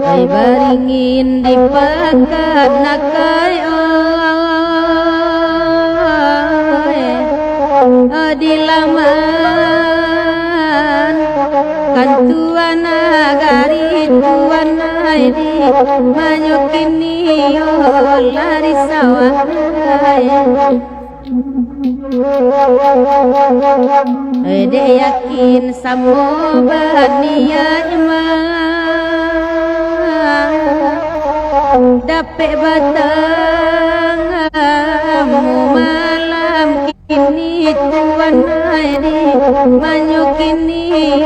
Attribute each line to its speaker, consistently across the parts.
Speaker 1: Ay baringin di pekan nakai di laman kan tuan nagari tuan naidi manyokini lari sawah Ede yakin samo baniya imam dapet batang malam kini tuan naidi manyokini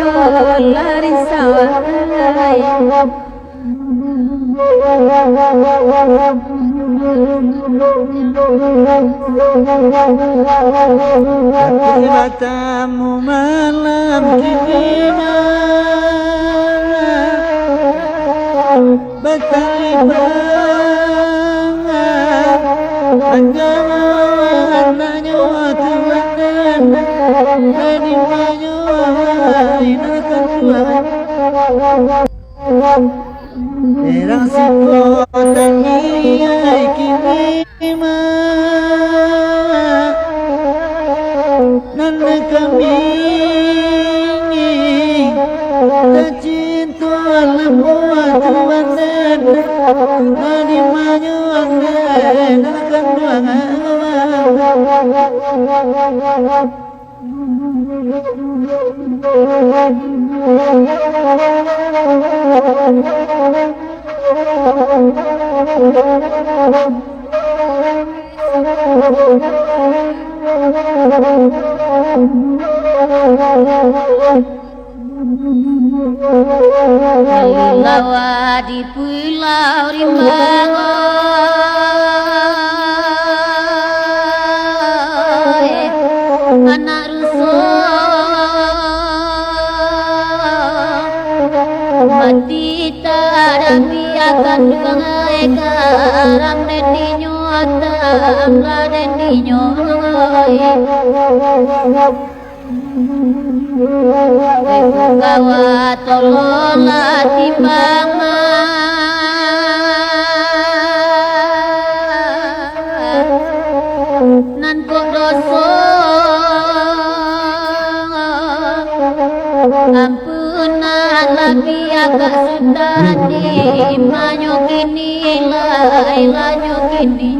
Speaker 1: lari sawah
Speaker 2: Batamu malam kini Bataliban Anjaman Nanyawa Tuhan Nani Nanyawa Inakan Tuhan Erang siko tangi ay kinima Nanda kami Tacintu alam buat Tuhan Nani maju anda Nakan
Speaker 1: Lawa di pulau Rimbango anak rusuh mati tak biarkan dengai karang dendinya tangga dendinya Kawa tolola timbang nan kok dosa ampunan lagi agak sudah di manyo kini lai lanyo kini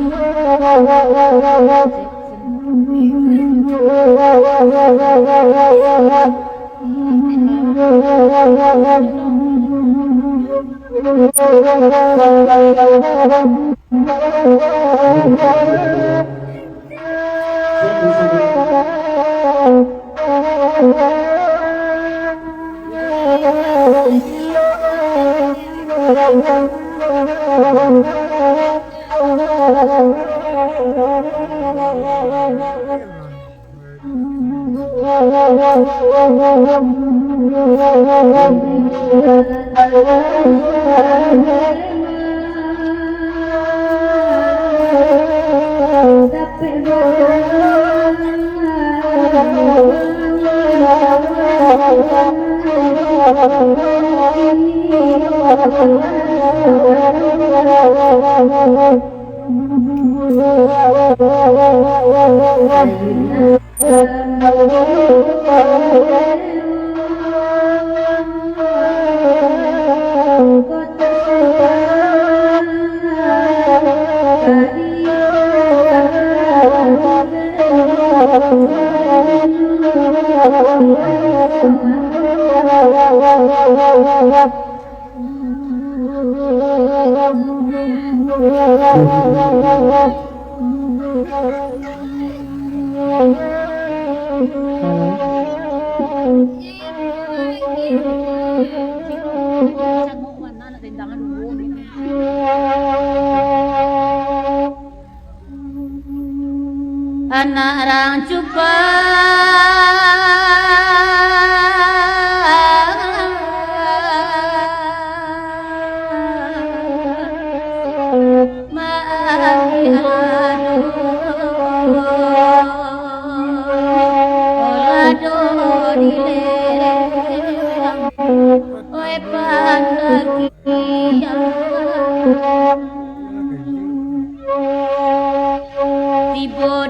Speaker 1: anak rang cupa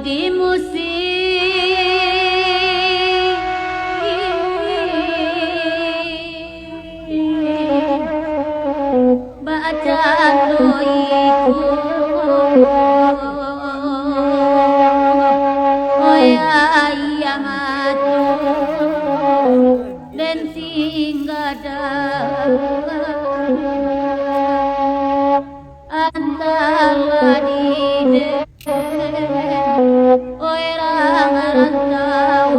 Speaker 1: di musim baca doiku iya matu dan singgada antara di orang rantau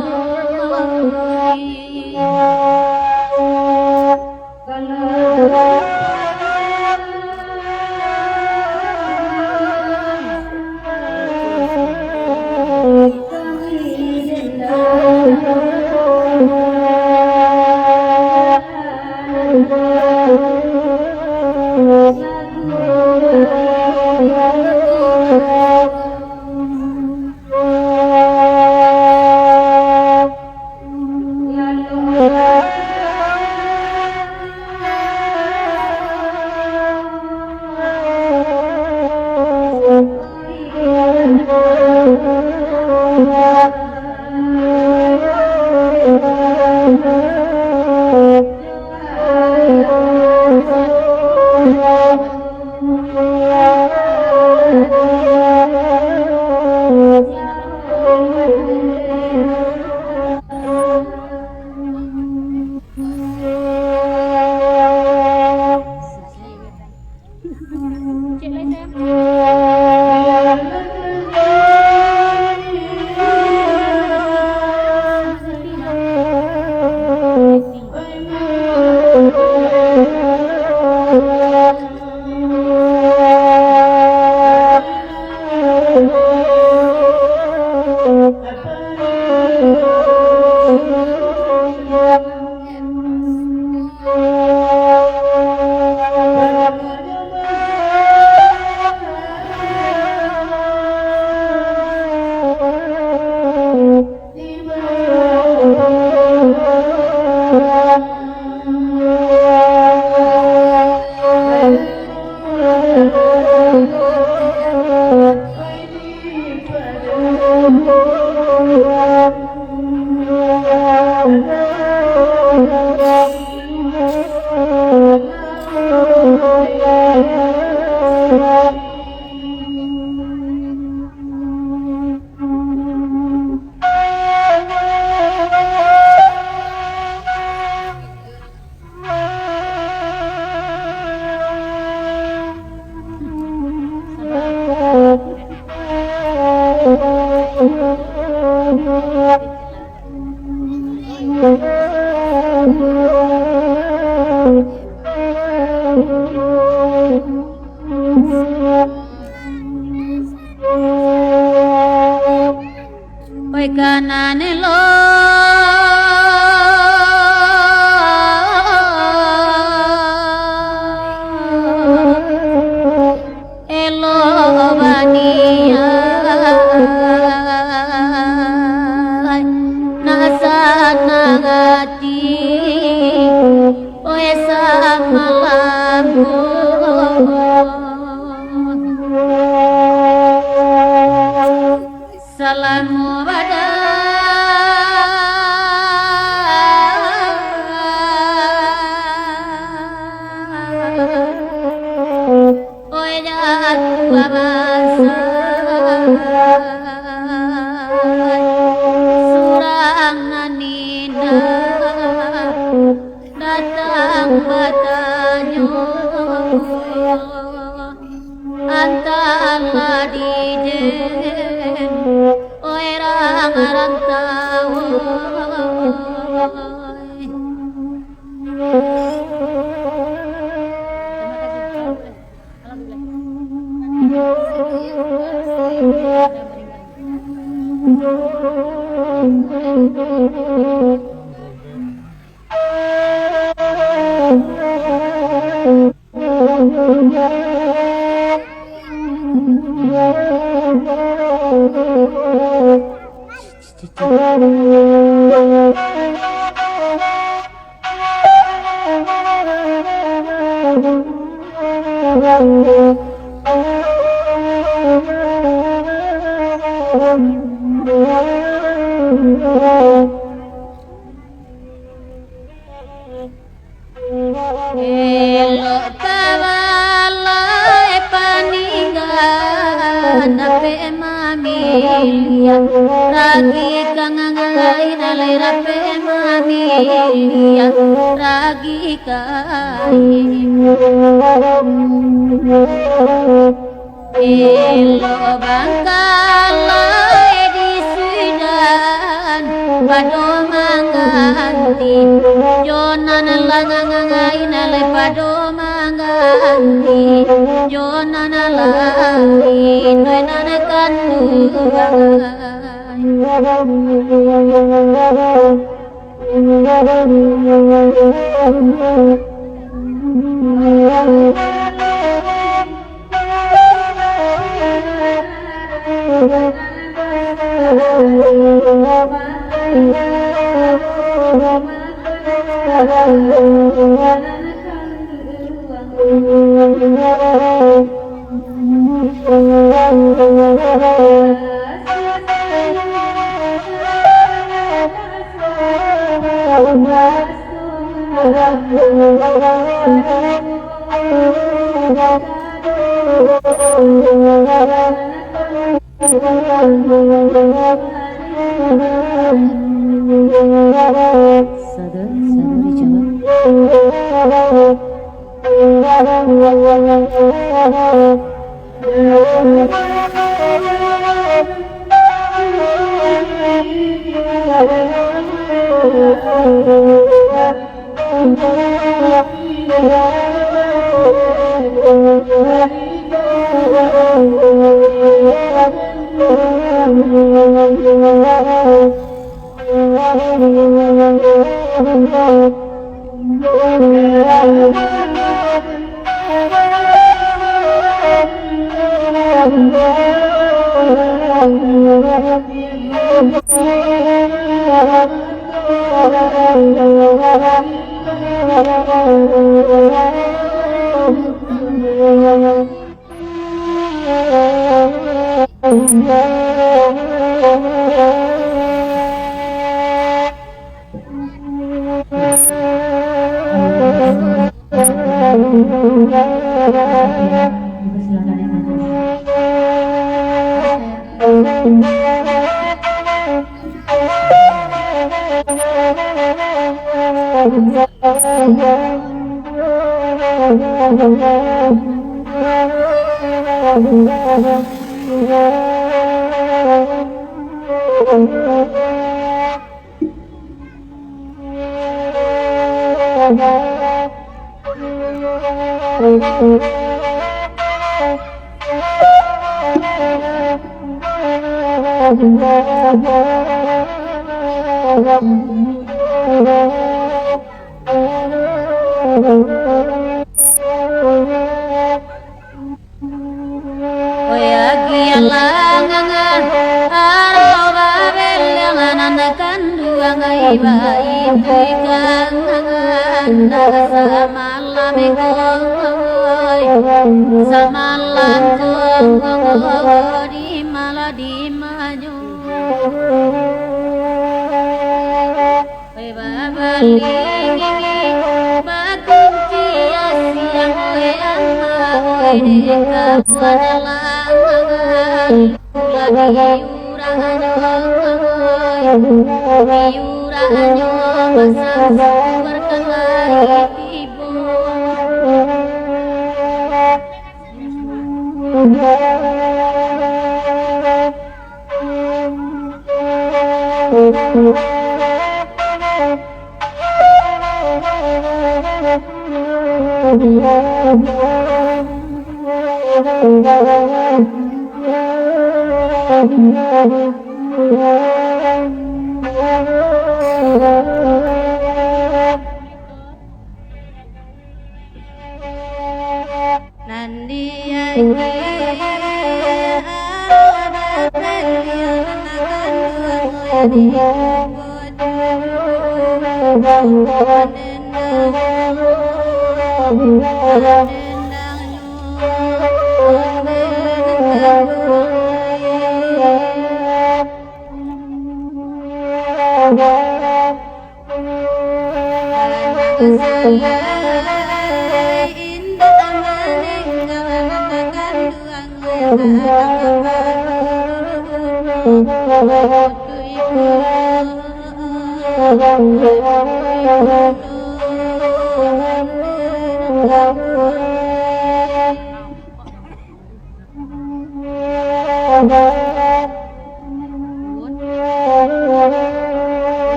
Speaker 1: Oi kanane lo elo bania nasana hati oi samalamku salamu pada oya babasa surang nanina datang batanyo antara dijen orang rantau Elok kawalai paninggan ape mamilia ragi kangangai nalai rape mamilia ragi kai Elok bangkalai di Sudan pado manganti jonan langangai nalai pado manganti jonan lai noi nanakan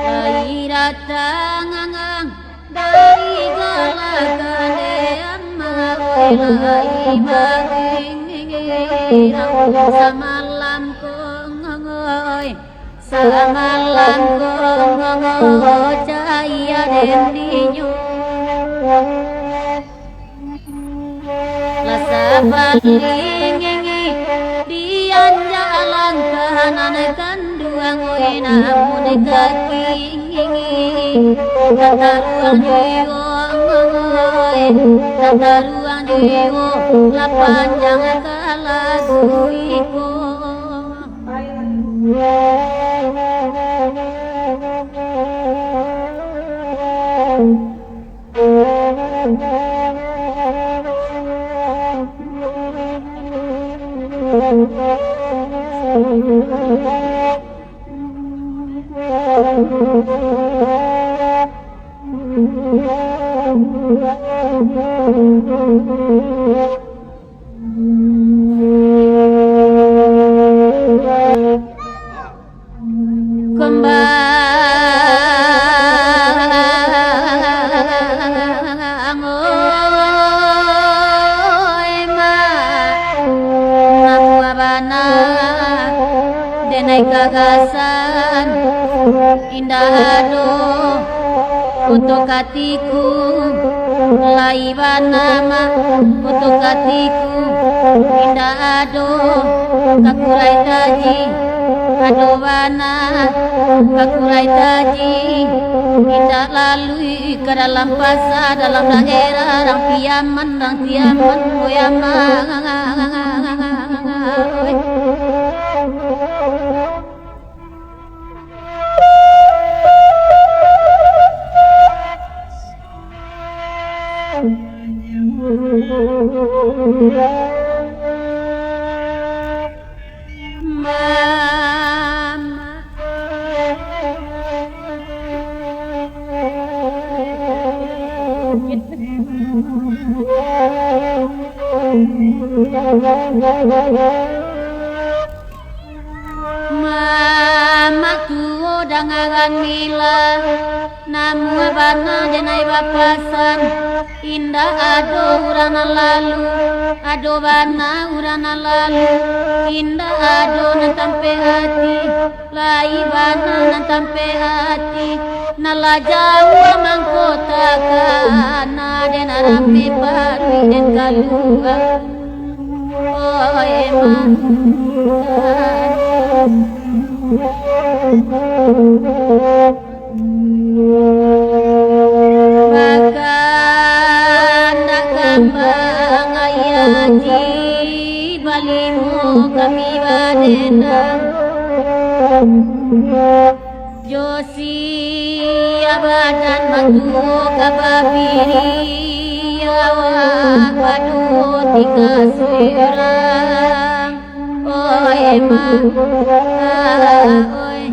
Speaker 1: Lai datang angang dari galakan lai baging samalam kongoy samalam kongoy cahaya dendinya sabaling dian jalan kanan kanduang oi namun kaki tata ruang jiwa lapanjang kalagu iko bana denai kagasan indah ado untuk hatiku laiban nama untuk hatiku indah ado kakurai taji ado bana kakurai taji indah lalui ke dalam pasar dalam daerah rang tiaman goyaman Mama tuo dangagan mila namu bana denai bapasan indah ado urana lalu ado bana urana lalu indah ado nantampe hati lai bana nantampe hati nala jauh mangkota kana dena rampe baru den kalua oh eman bahkan nak kambang ayaji balimu kami badena Josi abadan matu kababiri awak padu tika surang oh emang oi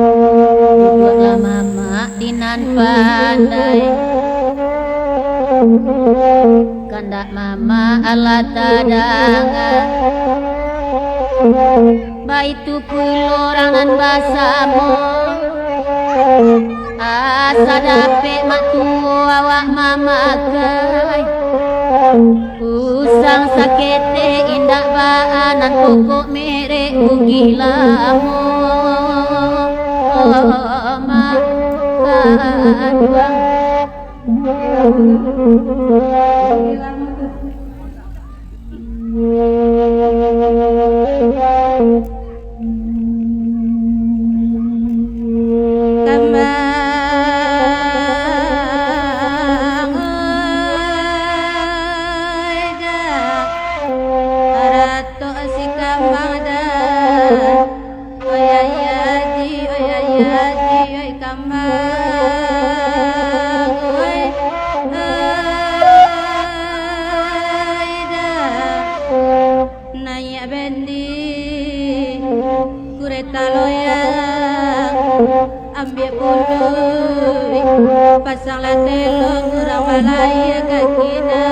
Speaker 1: duduklah mama dinan pandai kandak mama alat dadanga baitu pulorangan basamo asa dape matu awak mama kai usang sakete indak baanan pokok mere ugilamo ma kaduang ambil bulu pasang telong urang malaya kakina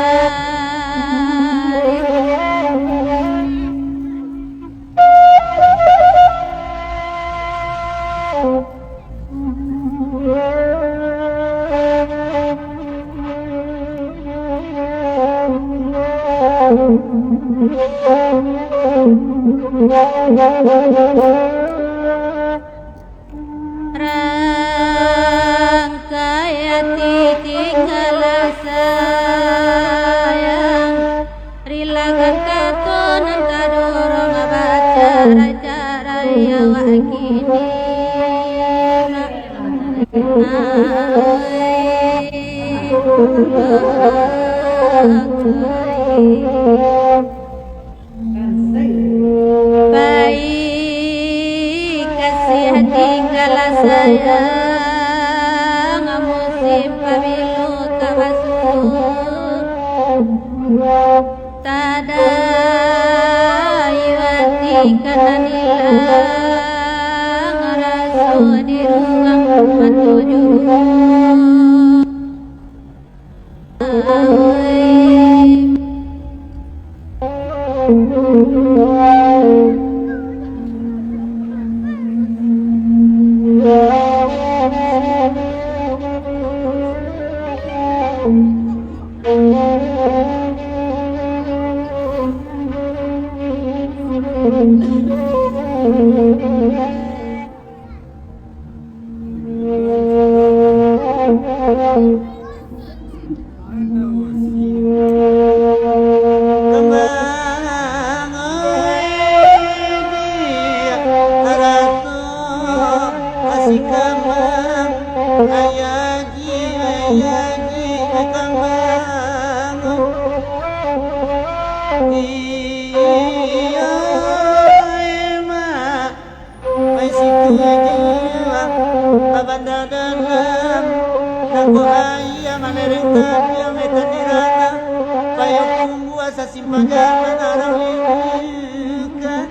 Speaker 1: rangkaiati tinggalah sayang rilagan katonan kadorong acara yang wakini baik kasih tinggalah sayang musim pemilu tak masuk tada iwati kanan hilang rasul di ruang menuju
Speaker 2: magana naralikan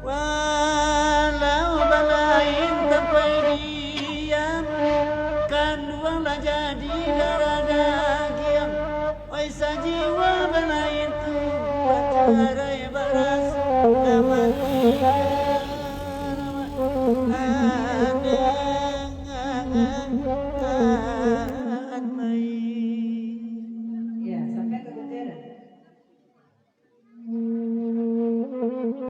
Speaker 2: walau balain tapai diam kan wala jadi darah daging oi sajiwa balain tu pacara